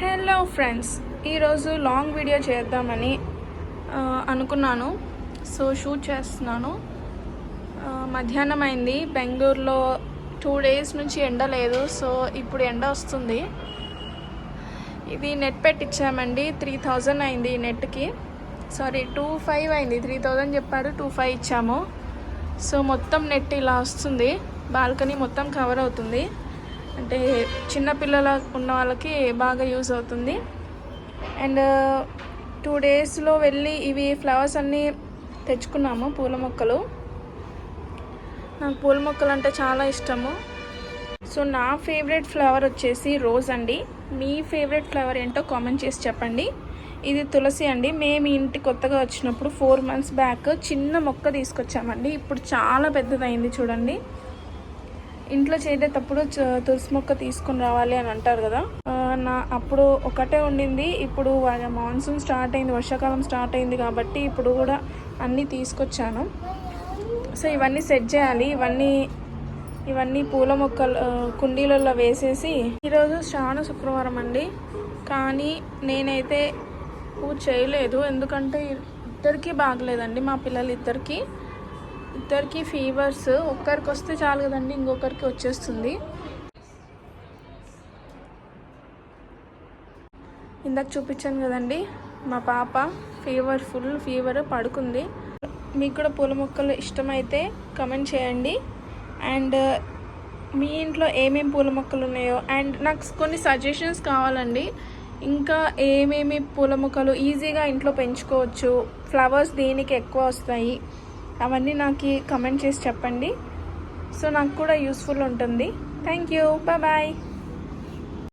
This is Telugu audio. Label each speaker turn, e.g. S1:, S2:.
S1: హలో ఫ్రెండ్స్, ఈరోజు లాంగ్ వీడియో చేద్దామని అనుకున్నాను. సో షూట్ చేస్తున్నాను. మధ్యాహ్నం అయింది. బెంగళూరులో 2 days నుంచి ఎండ లేదు. సో ఇప్పుడు ఎండ వస్తుంది. ఇది నెట్ పెట్టించామండి. 3000 అయింది నెట్కి. సారీ 2500 అయింది. 3000 చెప్పారు, 2500 ఇచ్చాము. సో మొత్తం నెట్ ఇలా వస్తుంది. బాల్కనీ మొత్తం కవర్ అవుతుంది. అంటే చిన్నపిల్లల ఉన్న వాళ్ళకి బాగా యూజ్ అవుతుంది. అండ్ 2 daysలో వెళ్ళి ఇవి ఫ్లవర్స్ అన్నీ తెచ్చుకున్నాము. పూల మొక్కలు, నాకు పూల మొక్కలు అంటే చాలా ఇష్టము. సో నా ఫేవరెట్ ఫ్లవర్ వచ్చేసి రోజ్ అండి. మీ ఫేవరెట్ ఫ్లవర్ ఏంటో కామెంట్ చేసి చెప్పండి. ఇది తులసి అండి. మేము ఇంటి కొత్తగా వచ్చినప్పుడు 4 months బ్యాక్ చిన్న మొక్క తీసుకొచ్చామండి. ఇప్పుడు చాలా పెద్దదైంది చూడండి. ఇంట్లో చేసేటప్పుడు తులసి మొక్క తీసుకుని రావాలి అని అంటారు కదా. అప్పుడు ఒకటే ఉండింది. ఇప్పుడు మాన్సూన్ స్టార్ట్ అయింది, వర్షాకాలం స్టార్ట్ అయింది కాబట్టి ఇప్పుడు కూడా అన్నీ తీసుకొచ్చాను. సో ఇవన్నీ సెట్ చేయాలి. ఇవన్నీ పూల మొక్కలు కుండీలలో వేసేసి. ఈరోజు శ్రావణ శుక్రవారం అండి, కానీ నేనైతే పూజ చేయలేదు. ఎందుకంటే ఇద్దరికీ బాగలేదండి. మా పిల్లలు ఇద్దరికి ఫీవర్స్. ఒక్కరికి వస్తే చాలు కదండి, ఇంకొకరికి వచ్చేస్తుంది. ఇందాక చూపించాను కదండి, మా పాప ఫుల్ ఫీవర్ పడుకుంది. మీకు కూడా పూల మొక్కలు ఇష్టమైతే కమెంట్ చేయండి. అండ్ మీ ఇంట్లో ఏమేమి పూల మొక్కలు ఉన్నాయో, అండ్ నాకు కొన్ని సజెషన్స్ కావాలండి. ఇంకా ఏమేమి పూల మొక్కలు ఈజీగా ఇంట్లో పెంచుకోవచ్చు, ఫ్లవర్స్ దేనికి ఎక్కువ వస్తాయి, అవన్నీ నాకు కమెంట్ చేసి చెప్పండి. సో నాకు కూడా యూస్ఫుల్ ఉంటుంది. Thank you, bye.